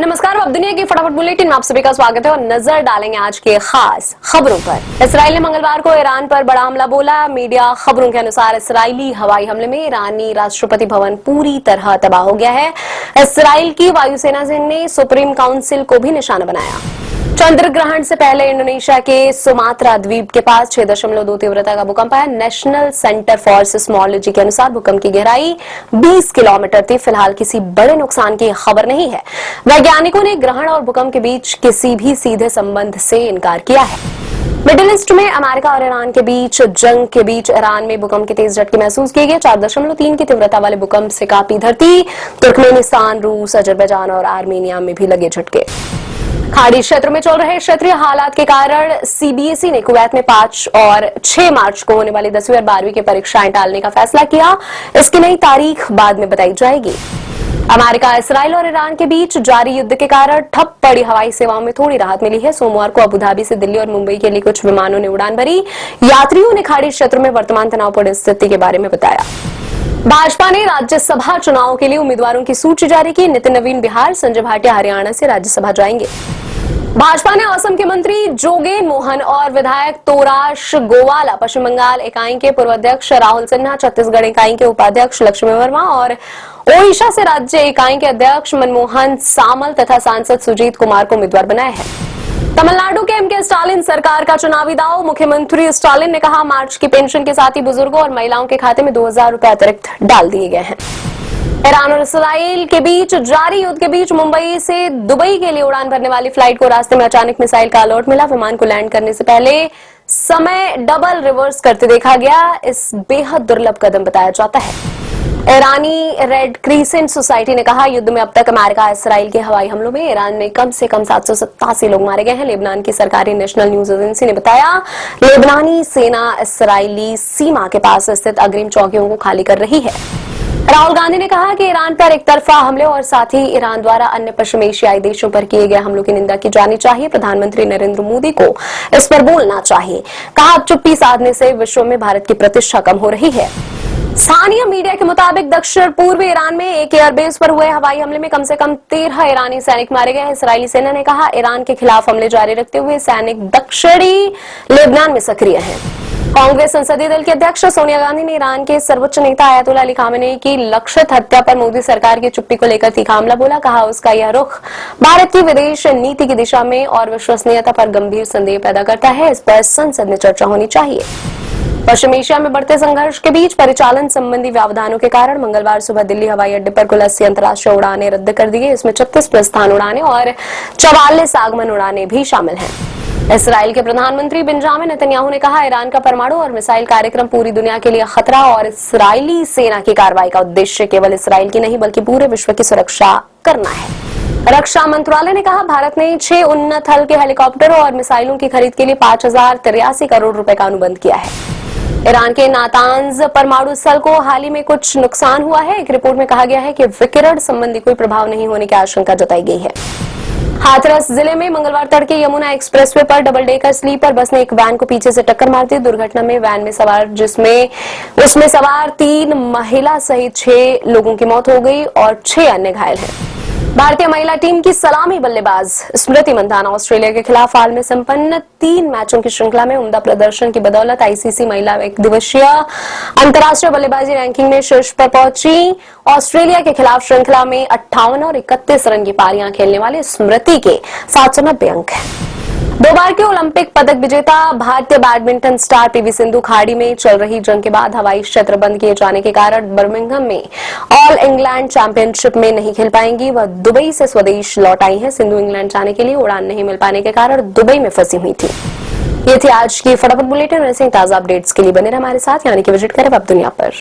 नमस्कार, अब दुनिया की फटाफट बुलेटिन में आप सभी का स्वागत है और नजर डालेंगे आज के खास खबरों पर। इसराइल ने मंगलवार को ईरान पर बड़ा हमला बोला। मीडिया खबरों के अनुसार इसराइली हवाई हमले में ईरानी राष्ट्रपति भवन पूरी तरह तबाह हो गया है। इसराइल की वायुसेना ने सुप्रीम काउंसिल को भी निशाना बनाया। चंद्र ग्रहण से पहले इंडोनेशिया के सुमात्रा द्वीप के पास 6.2 तीव्रता का भूकंप आया। नेशनल सेंटर फॉर सिस्मोलॉजी के अनुसार भूकंप की गहराई 20 किलोमीटर थी। फिलहाल किसी बड़े नुकसान की खबर नहीं है। वैज्ञानिकों ने ग्रहण और भूकंप के बीच किसी भी सीधे संबंध से इनकार किया है। मिडिल ईस्ट में अमेरिका और ईरान के बीच जंग के बीच ईरान में भूकंप के तेज झटके महसूस किए गए। 4.3 की तीव्रता वाले भूकंप से कांपी धरती। तुर्कमेनिस्तान, रूस, अजरबैजान और आर्मेनिया में भी लगे झटके। खाड़ी क्षेत्र में चल रहे क्षेत्रीय हालात के कारण सीबीएसई ने कुवैत में 5 और 6 मार्च को होने वाली 10वीं और 12वीं की परीक्षाएं टालने का फैसला किया। इसकी नई तारीख बाद में बताई जाएगी। अमेरिका, इसराइल और ईरान के बीच जारी युद्ध के कारण ठप पड़ी हवाई सेवाओं में थोड़ी राहत मिली है। सोमवार को अबुधाबी से दिल्ली और मुंबई के लिए कुछ विमानों ने उड़ान भरी। यात्रियों ने खाड़ी क्षेत्र में वर्तमान तनावपूर्ण स्थिति के बारे में बताया। भाजपा ने राज्यसभा चुनाव के लिए उम्मीदवारों की सूची जारी की। नितिन नवीन बिहार, संजय भाटिया हरियाणा से राज्यसभा जाएंगे। भाजपा ने असम के मंत्री जोगेन मोहन और विधायक तोराश गोवाला, पश्चिम बंगाल इकाई के पूर्व अध्यक्ष राहुल सिन्हा, छत्तीसगढ़ इकाई के उपाध्यक्ष लक्ष्मी वर्मा और ओडिशा से राज्य इकाई के अध्यक्ष मनमोहन सामल तथा सांसद सुजीत कुमार को उम्मीदवार बनाया है। तमिलनाडु के एमके स्टालिन सरकार का चुनावी दाव। मुख्यमंत्री स्टालिन ने कहा, मार्च की पेंशन के साथ ही बुजुर्गों और महिलाओं के खाते में 2000 रुपए अतिरिक्त डाल दिए गए हैं। ईरान और इसराइल के बीच जारी युद्ध के बीच मुंबई से दुबई के लिए उड़ान भरने वाली फ्लाइट को रास्ते में अचानक मिसाइल का अलर्ट मिला। विमान को लैंड करने से पहले समय डबल रिवर्स करते देखा गया। इस बेहद दुर्लभ कदम बताया जाता है। ईरानी रेड क्रिसेंट सोसाइटी ने कहा, युद्ध में अब तक अमेरिका इसराइल के हवाई हमलों में ईरान में कम से कम 787 लोग मारे गए हैं। लेबनान की सरकारी नेशनल न्यूज एजेंसी ने बताया, लेबनानी सेना इसराइली सीमा के पास स्थित अग्रिम चौकियों को खाली कर रही है। राहुल गांधी ने कहा कि ईरान पर एक तरफा हमले और साथ ही ईरान द्वारा अन्य पश्चिम एशियाई देशों पर किए गए हमलों की निंदा की जानी चाहिए। प्रधानमंत्री नरेंद्र मोदी को इस पर बोलना चाहिए। कहा, चुप्पी साधने से विश्व में भारत की प्रतिष्ठा कम हो रही है। स्थानीय मीडिया के मुताबिक दक्षिण पूर्वी ईरान में एक एयरबेस पर हुए हवाई हमले में कम से कम 13 ईरानी सैनिक मारे गए हैं। इसराइली सेना ने कहा, ईरान के खिलाफ हमले जारी रखते हुए सैनिक दक्षिणी लेबनान में सक्रिय हैं। कांग्रेस संसदीय दल की अध्यक्ष सोनिया गांधी ने ईरान के सर्वोच्च नेता अयतुल्ला अली खामेनेई की लक्षित हत्या पर मोदी सरकार की चुप्पी को लेकर तीखा हमला बोला। कहा, उसका यह रुख भारत की विदेश नीति की दिशा में और विश्वसनीयता पर गंभीर संदेह पैदा करता है। इस पर संसद में चर्चा होनी चाहिए। पश्चिम एशिया में बढ़ते संघर्ष के बीच परिचालन संबंधी व्यवधानों के कारण मंगलवार सुबह दिल्ली हवाई अड्डे पर कुल 80 अंतर्राष्ट्रीय उड़ानें रद्द कर दी गई। इसमें 36 प्रस्थान उड़ानें और 44 आगमन उड़ानें भी शामिल हैं। इसराइल के प्रधानमंत्री बेंजामिन नेतन्याहू ने कहा, ईरान का परमाणु और मिसाइल कार्यक्रम पूरी दुनिया के लिए खतरा और इसराइली सेना की कार्रवाई का उद्देश्य केवल इसराइल की नहीं बल्कि पूरे विश्व की सुरक्षा करना है। रक्षा मंत्रालय ने कहा, भारत ने 6 उन्नत हल्के हेलीकॉप्टरों और मिसाइलों की खरीद के लिए 5083 करोड़ रुपए का अनुबंध किया है। ईरान के नातांज परमाणु स्थल को हाल ही में कुछ नुकसान हुआ है। एक रिपोर्ट में कहा गया है कि विकिरण संबंधी कोई प्रभाव नहीं होने की आशंका जताई गई है। हाथरस जिले में मंगलवार तड़के यमुना एक्सप्रेसवे पर डबल डेकर स्लीपर बस ने एक वैन को पीछे से टक्कर मार दी। दुर्घटना में वैन में सवार उसमें सवार 3 महिला सहित 6 लोगों की मौत हो गई और 6 अन्य घायल हैं। भारतीय महिला टीम की सलामी बल्लेबाज स्मृति मंधाना ऑस्ट्रेलिया के खिलाफ हाल में संपन्न 3 मैचों की श्रृंखला में उम्दा प्रदर्शन की बदौलत आईसीसी महिला एक दिवसीय अंतर्राष्ट्रीय बल्लेबाजी रैंकिंग में शीर्ष पर पहुंची। ऑस्ट्रेलिया के खिलाफ श्रृंखला में 58 और 31 रन की पारियां खेलने वाले स्मृति के 790 अंक हैं। 2 बार के ओलंपिक पदक विजेता भारतीय बैडमिंटन स्टार पीवी सिंधु खाड़ी में चल रही जंग के बाद हवाई क्षेत्र बंद किए जाने के कारण बर्मिंघम में ऑल इंग्लैंड चैंपियनशिप में नहीं खेल पाएंगी। वह दुबई से स्वदेश लौट आई है। सिंधु इंग्लैंड जाने के लिए उड़ान नहीं मिल पाने के कारण दुबई में फंसी हुई थी। ये थी आज की फटाफट बुलेटिन। ऐसे ही ताजा अपडेट्स के लिए बने रहे हमारे साथ, यानी कि विजिट करें वेब दुनिया पर।